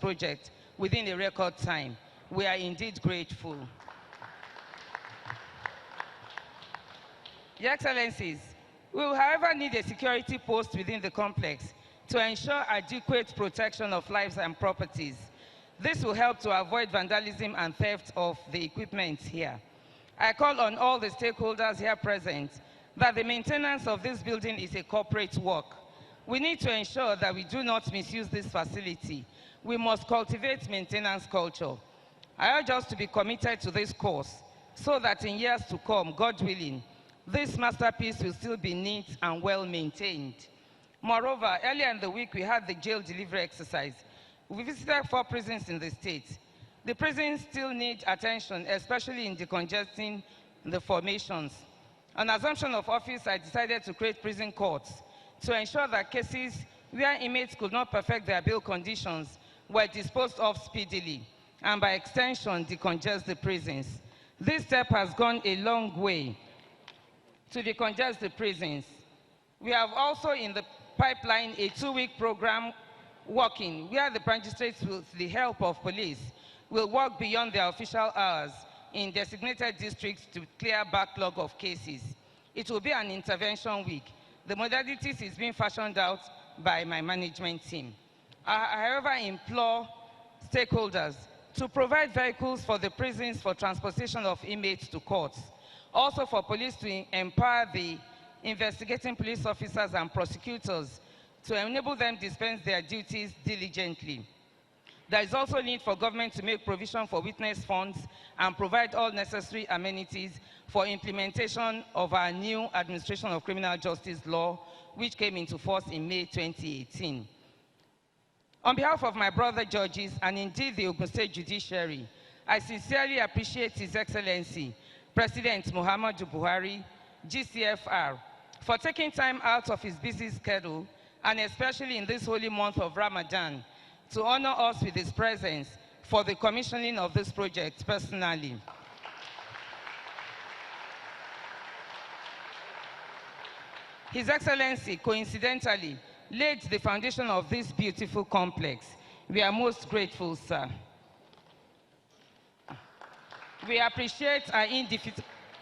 project within a record time. We are indeed grateful. Your Excellencies, we will, however, need a security post within the complex to ensure adequate protection of lives and properties. This will help to avoid vandalism and theft of the equipment here. I call on all the stakeholders here present that the maintenance of this building is a corporate work. We need to ensure that we do not misuse this facility. We must cultivate maintenance culture. I urge us to be committed to this course so that in years to come, God willing, this masterpiece will still be neat and well maintained. Moreover, earlier in the week, we had the jail delivery exercise. We visited 4 prisons in the state. The prisons still need attention, especially in decongesting the formations. On assumption of office, I decided to create prison courts to ensure that cases where inmates could not perfect their bail conditions were disposed of speedily, and by extension, decongest the prisons. This step has gone a long way to decongest the prisons. We have also in the pipeline a 2-week program working where the magistrates, with the help of police, will work beyond their official hours in designated districts to clear backlog of cases. It will be an intervention week. The modalities is being fashioned out by my management team. I, however, implore stakeholders to provide vehicles for the prisons for transportation of inmates to courts. Also for police to empower the investigating police officers and prosecutors to enable them dispense their duties diligently. There is also need for government to make provision for witness funds and provide all necessary amenities for implementation of our new Administration of Criminal Justice law, which came into force in May 2018. On behalf of my brother judges and indeed the Ogun State Judiciary, I sincerely appreciate His Excellency, President Muhammadu Buhari, GCFR, for taking time out of his busy schedule, and especially in this holy month of Ramadan, to honor us with his presence for the commissioning of this project personally. His Excellency, coincidentally, laid the foundation of this beautiful complex. We are most grateful, sir. We appreciate our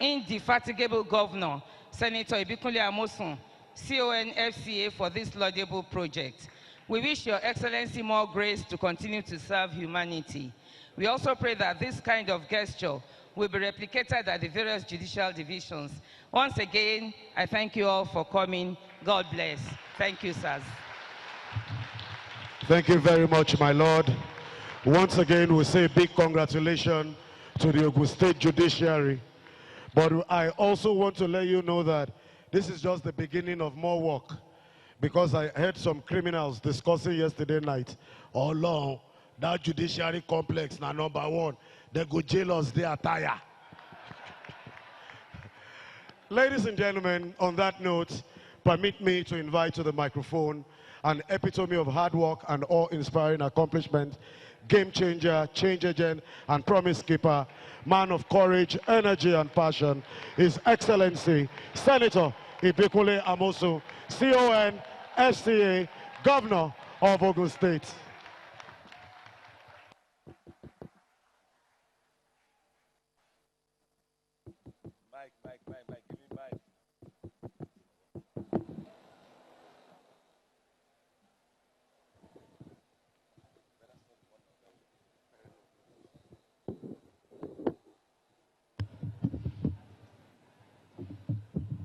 indefatigable governor, Senator Ibikunle Amosun, CON-FCA, for this laudable project. We wish Your Excellency more grace to continue to serve humanity. We also pray that this kind of gesture will be replicated at the various judicial divisions. Once again, I thank you all for coming. God bless. Thank you, sirs. Thank you very much, my Lord. Once again, we say big congratulations to the Ogun State Judiciary. But I also want to let you know that this is just the beginning of more work, because I heard some criminals discussing yesterday night, oh Lord, that judiciary complex now #1, they go jail us, they attire. Ladies and gentlemen, on that note, permit me to invite to the microphone an epitome of hard work and awe-inspiring accomplishment, game changer, change agent, and promise keeper, man of courage, energy, and passion, His Excellency, Senator Ibikunle Amosun, CON-FCA, Governor of Ogun State. Mike, give me mic.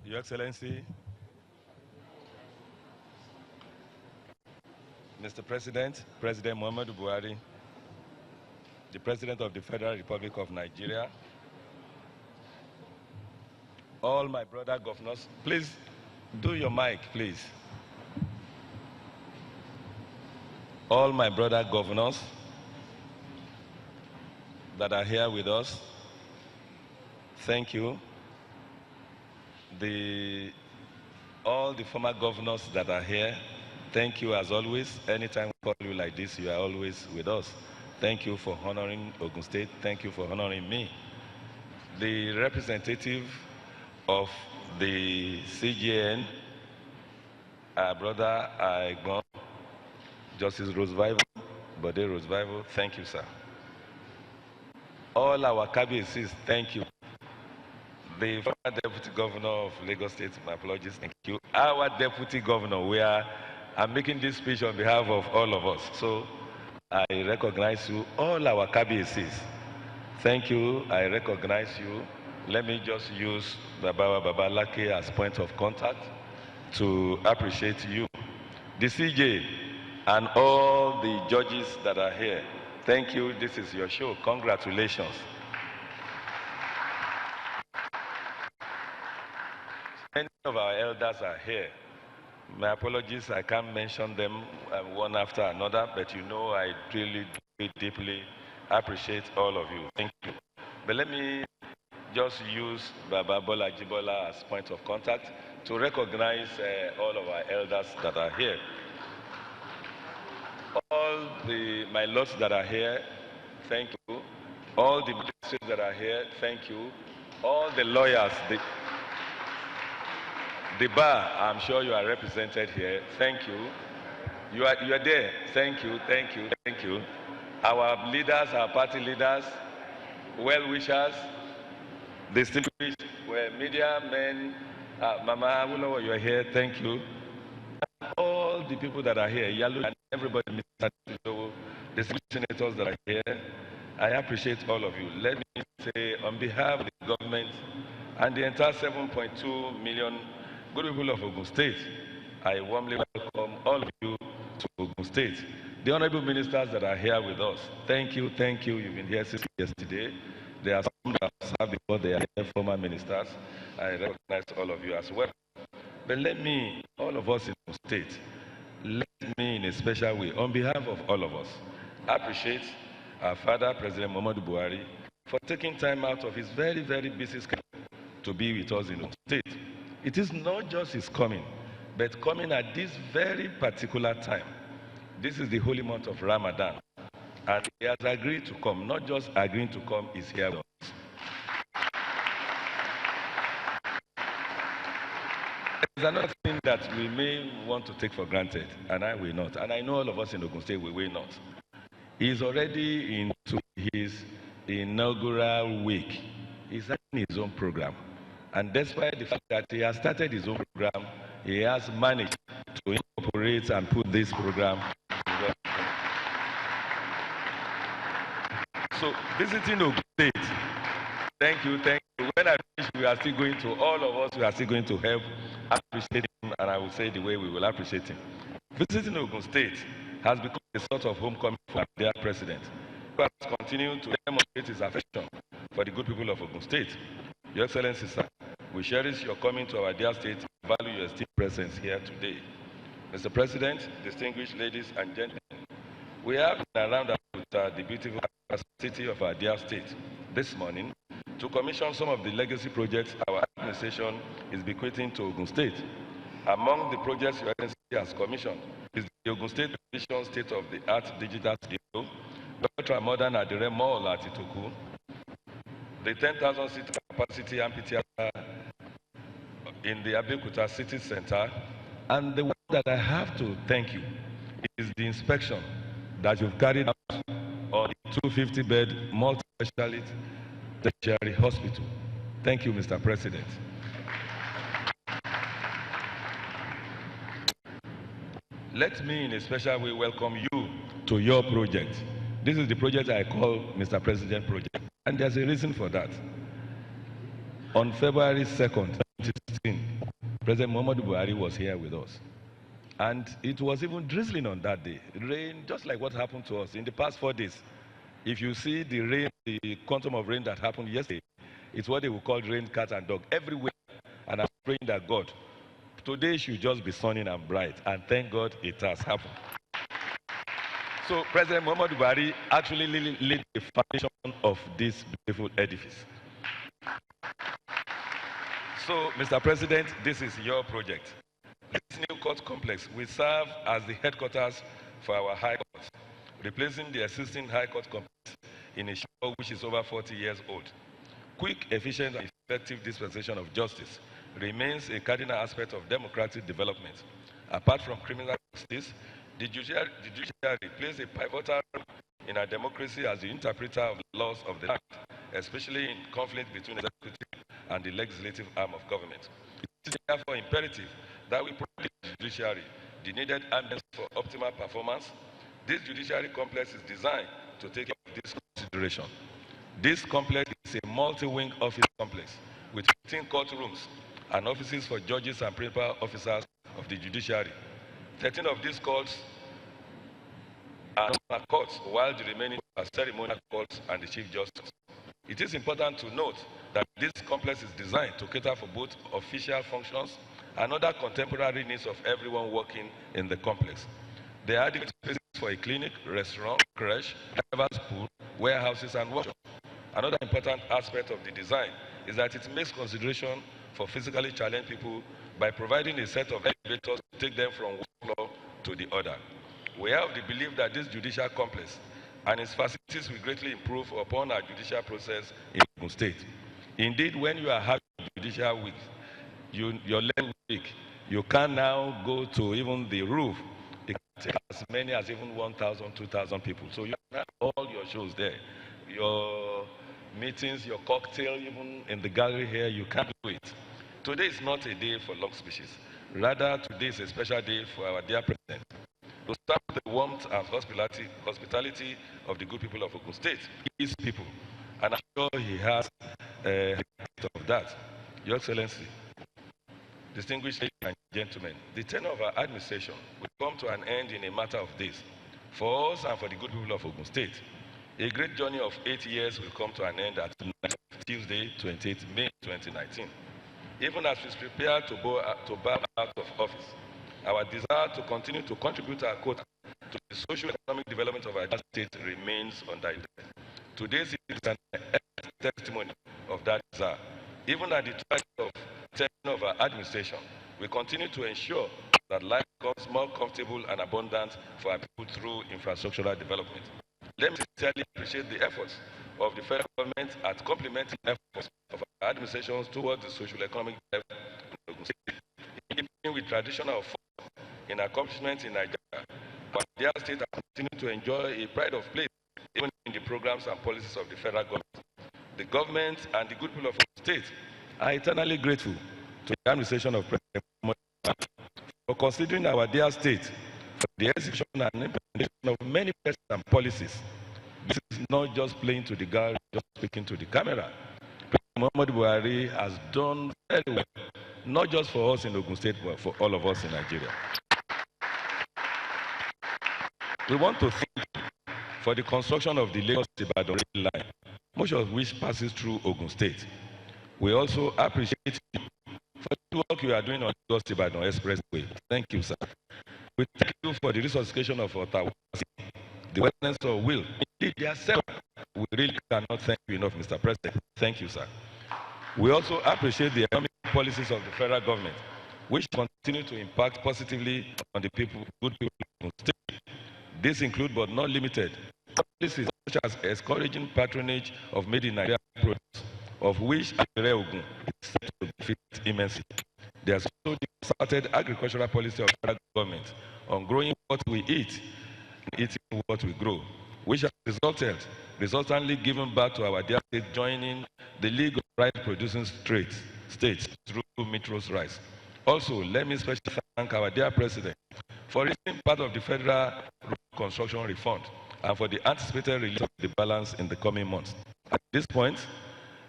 Your Excellency, Mr. President, President Muhammadu Buhari, the President of the Federal Republic of Nigeria, all my brother governors, please do your mic, please. All my brother governors that are here with us, thank you. All the former governors that are here, thank you as always. Anytime we call you like this, you are always with us. Thank you for honoring Ogun State. Thank you for honoring me. The representative of the CJN, our brother Justice Roosevelt, Bode Rosebible, thank you, sir. All our KBCs, thank you. The former Deputy Governor of Lagos State, my apologies, thank you. Our Deputy Governor, I'm making this speech on behalf of all of us. So I recognize you, all our KBCs. Thank you, I recognize you. Let me just use Baba Lake as point of contact to appreciate you. The CJ and all the judges that are here, thank you, this is your show, congratulations. Many of our elders are here. My apologies, I can't mention them one after another, but you know I really deeply appreciate all of you. Thank you. But let me just use Baba Bola Jibola as point of contact to recognize all of our elders that are here. All my lords that are here, thank you. All the magistrates that are here, thank you. All the lawyers, the bar, I'm sure you are represented here. Thank you. You are there. Thank you, thank you, thank you. Our leaders, our party leaders, well-wishers, distinguished media men, Mama Awolowo, you are here. Thank you. All the people that are here, Yalu and everybody, Mr. Tijowo, the senators that are here, I appreciate all of you. Let me say, on behalf of the government and the entire 7.2 million good people of Ogun State, I warmly welcome all of you to Ogun State. The honorable ministers that are here with us, thank you, thank you. You've been here since yesterday. There are some that have before they are here, former ministers. I recognize all of you as well. But let me, all of us in Ogun State, let me in a special way, on behalf of all of us, appreciate our father, President Muhammadu Buhari, for taking time out of his very, very busy schedule to be with us in Ogun State. It is not just his coming, but coming at this very particular time. This is the holy month of Ramadan, and he has agreed to come. Not just agreeing to come, he's here with us. There's another thing that we may want to take for granted, and I will not. And I know all of us in Ogun State will not. He's already into his inaugural week. He's having his own program. And despite the fact that he has started his own program, he has managed to incorporate and put this program together. So, visiting Ogun State, thank you, thank you. When I finish, we are still going to, all of us, we are still going to help appreciate him, and I will say the way we will appreciate him. Visiting Ogun State has become a sort of homecoming for their president, who has continued to demonstrate his affection for the good people of Ogun State. Your Excellency, sir, we cherish your coming to our dear state and value your esteemed presence here today. Mr. President, distinguished ladies and gentlemen, we have been around the beautiful city of our dear state this morning to commission some of the legacy projects our administration is bequeathing to Ogun State. Among the projects your Excellency has commissioned is the Ogun State Commission State-of-the-Art Digital Studio, ultra-modern Adire Mall at Itoku, the 10,000-seat capacity amphitheater in the Abeokuta City Center, and the one that I have to thank you is the inspection that you've carried out on the 250-bed multi-speciality tertiary hospital. Thank you, Mr. President. Let me in a special way welcome you to your project. This is the project I call Mr. President Project, and there's a reason for that. On February 2nd, 2016, President Muhammadu Buhari was here with us. And it was even drizzling on that day. Rain, just like what happened to us in the past 4 days. If you see the rain, the quantum of rain that happened yesterday, it's what they will call rain, cat, and dog everywhere. And I'm praying that God, today should just be sunny and bright. And thank God it has happened. So President Muhammadu Buhari actually laid the foundation of this beautiful edifice. So, Mr. President, this is your project. This new court complex will serve as the headquarters for our High Court, replacing the existing High Court complex in a show which is over 40 years old. Quick, efficient, and effective dispensation of justice remains a cardinal aspect of democratic development. Apart from criminal justice, The judiciary plays a pivotal role in our democracy as the interpreter of the laws of the land, especially in conflict between the executive and the legislative arm of government. It is therefore imperative that we provide the judiciary the needed ambience for optimal performance. This judiciary complex is designed to take care of this consideration. This complex is a multi-wing office complex with 15 courtrooms and offices for judges and principal officers of the judiciary. 13 of these courts are normal courts, while the remaining are ceremonial courts and the Chief Justice. It is important to note that this complex is designed to cater for both official functions and other contemporary needs of everyone working in the complex. There are adequate spaces for a clinic, restaurant, creche, driver's pool, warehouses, and workshops. Another important aspect of the design is that it makes consideration for physically challenged people by providing a set of elevators to take them from one floor to the other. We have the belief that this judicial complex and its facilities will greatly improve upon our judicial process in Ogun State. Indeed, when you are having a judicial week, your leg week, you can now go to even the roof. It can take as many as even 1,000, 2,000 people. So you have all your shows there. Your meetings, your cocktail, even in the gallery here, you can't do it. Today is not a day for long speeches. Rather, today is a special day for our dear president to serve the warmth and hospitality of the good people of Ogun State, his people. And I'm sure he has a of that. Your Excellency, distinguished ladies and gentlemen, the tenure of our administration will come to an end in a matter of days. For us and for the good people of Ogun State, a great journey of 8 years will come to an end at Tuesday, 28 May 2019. Even as we prepare to bow out of office, our desire to continue to contribute our quota to the social and economic development of our state remains undiluted. Today's is an testimony of that desire. Even at the time of our administration, we continue to ensure that life becomes more comfortable and abundant for our people through infrastructural development. Let me sincerely appreciate the efforts of the federal government at complementing efforts of our administrations towards the social economic development of Ogun State. In keeping with traditional form in accomplishments in Nigeria, our dear state has continued to enjoy a pride of place even in the programs and policies of the federal government. The government and the good people of Ogun State are eternally grateful to the administration of President Buhari for considering our dear state for the execution and implementation of many policies. This is not just playing to the gallery, just speaking to the camera. President Buhari has done very well, not just for us in Ogun State, but for all of us in Nigeria. We want to thank for the construction of the Lagos-Ibadan rail line, much of which passes through Ogun State. We also appreciate you for the work you are doing on the Lagos-Ibadan Expressway. Thank you, sir. We thank you for the resuscitation of Ottawa, the wellness of Will. Indeed, there are several. We really cannot thank you enough, Mr. President. Thank you, sir. We also appreciate the economic policies of the federal government, which continue to impact positively on the people, good people of the state. These include, but not limited, policies such as encouraging patronage of made in Nigeria products, of which Ogun is set to benefit immensely. There is also the concerted agricultural policy of the federal government on growing what we eat and eating what we grow, which has resultantly given back to our dear state joining the League of Rice-Producing States through Metros Rice. Also, let me especially thank our dear President for raising part of the federal road construction refund and for the anticipated release of the balance in the coming months. At this point,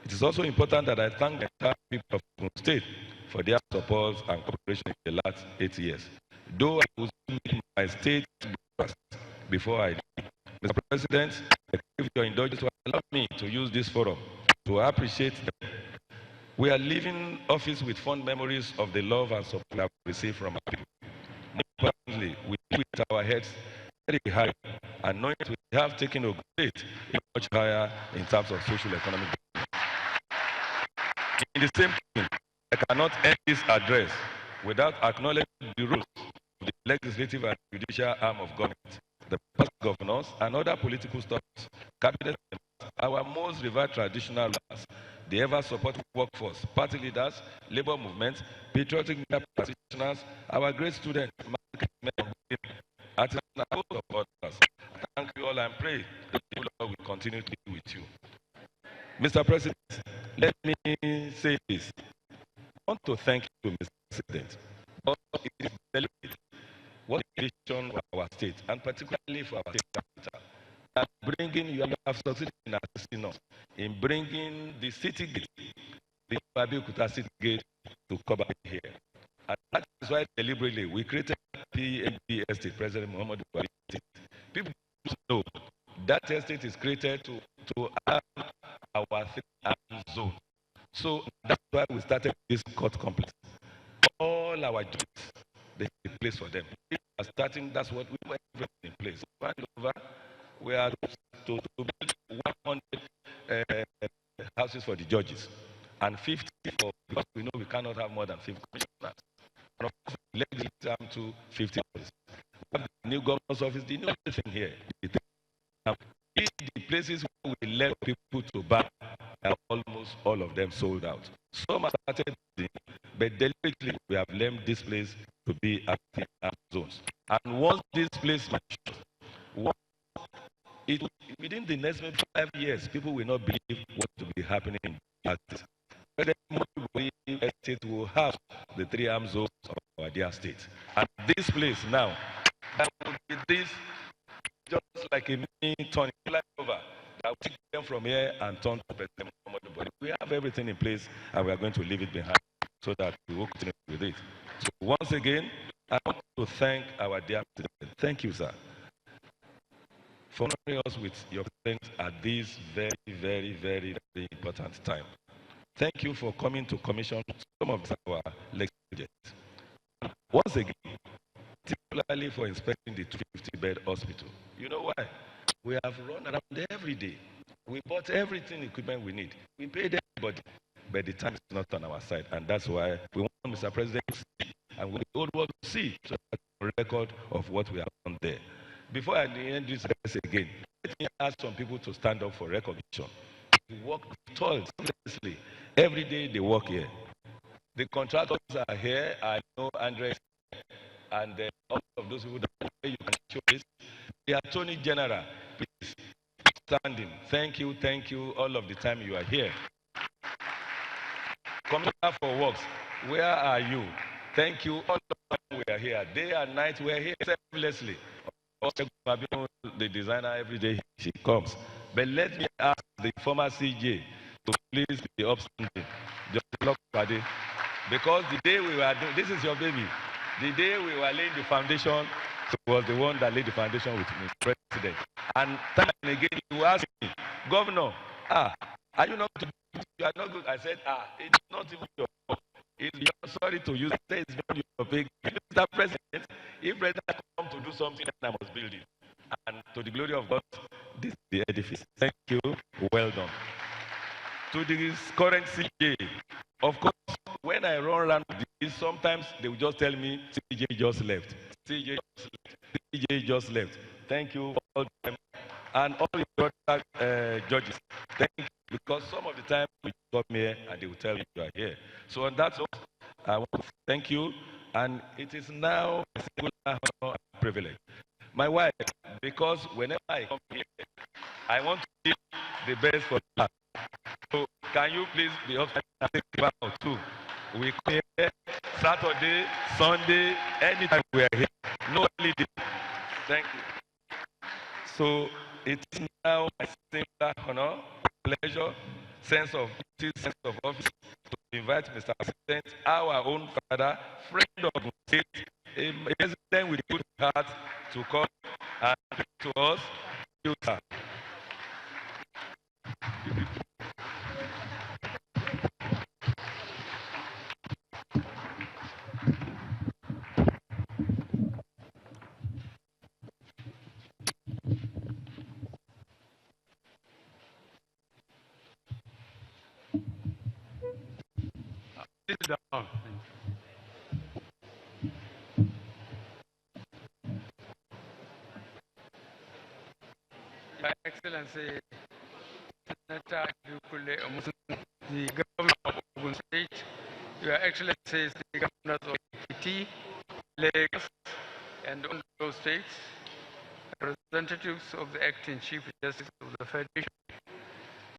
it is also important that I thank the entire people of Ogun State for their support and cooperation in the last 8 years. Though I will make my state breakfast before I leave, Mr. President, if your indulgence will allow me to use this forum to appreciate them. We are leaving office with fond memories of the love and support we have received from our people. More importantly, we live with our heads very high and knowing that we have taken Ogun State much higher in terms of social economic development. In the same time, I cannot end this address without acknowledging the roles of the legislative and judicial arm of government, the past governors and other political staffs, cabinet members, our most revered traditional rulers, the ever-supportive workforce, party leaders, labor movements, patriotic practitioners, our great students, At an host of others. I thank you all and pray that the Lord will continue to be with you. Mr. President, let me say this. I want to thank you, Mr. President, because it is delicate what the vision for our state, and particularly for our state capital, that you have succeeded in assisting us in bringing the city gate, the Abeokuta city gate, to cover here. And that is why deliberately we created PNB estate, President Muhammad Buhari estate. People know that estate is created to have our 3 zone. So that's why we started this court complex. All our judges, there's a place for them. We are starting, that's what we were in place. We are to build 100 houses for the judges and 50 for, because we know we cannot have more than 50 commissioners. And of course, let it come to 50 houses. We have the new governor's office, the new thing here. The places where we let people to buy, almost all of them sold out. Some are started, but deliberately we have left this place to be active zones. And once this place matures, within the next 5 years, people will not believe what will be happening in that. But then estate will have the 3 armed zones of our dear state. And this place now, that will be this just like a mini turning flyover that will take them from here and turn to President Muhammad Buhari. We have everything in place and we are going to leave it behind so that we will continue with it. So once again, I want to thank our dear President. Thank you, sir, for honoring us with your presence at this very, very, very, very important time. Thank you for coming to commission some of our legislation. Once again, particularly for inspecting the 250-bed hospital. You know why? We have run around every day. We bought everything, equipment we need. We paid everybody, but the time is not on our side, and that's why we want Mr. President to see, and we want the world to see, so that we have a record of what we have done there. Before I end this again, let me ask some people to stand up for recognition. We work toiled seriously. Every day they work here. The contractors are here. I know Andres and all of those people that you can show this. The Attorney General, please, standing. Thank you, all of the time you are here. Commissioner for Works, where are you? Thank you, all of the time we are here. Day and night we are here selflessly. The designer, every day she comes. But let me ask the former CJ to please be upstanding. Just look at it. Because the day we were doing, this is your baby. The day we were laying the foundation, he was the one that laid the foundation with me, President. And time and again, you ask me, Governor, are you not good? You are not good. I said, it's not even your fault. You're sorry to use it. It's not your big. Mr. President, if President come to do something, I must build it. And to the glory of God, this is the edifice. Thank you. Well done. To the current CJ, of course, when I run around this, sometimes they will just tell me, CJ just left. CJ just left. CJ just left. Thank you all the time. And all the other judges, thank you. Because some of the time we come here and they will tell you you are here. So on that note, I want to thank you. And it is now a singular honor and privilege. My wife, because whenever I come here, I want to give the best for her. So can you please be up and take a bow too? We come here Saturday, Sunday, anytime we are here. No holiday. Thank you. So it is now a singular honor, pleasure, sense of duty, sense of office to invite Mr. President, our own father, friend of the state, a president with good heart, to come and speak to us. Sit down. Your Excellency, Senator Yukule Omusun, the Governor of Ogun State, Your Excellencies, the Governors of Pt, Lagos, and all those states, representatives of the acting Chief Justice of the Federation,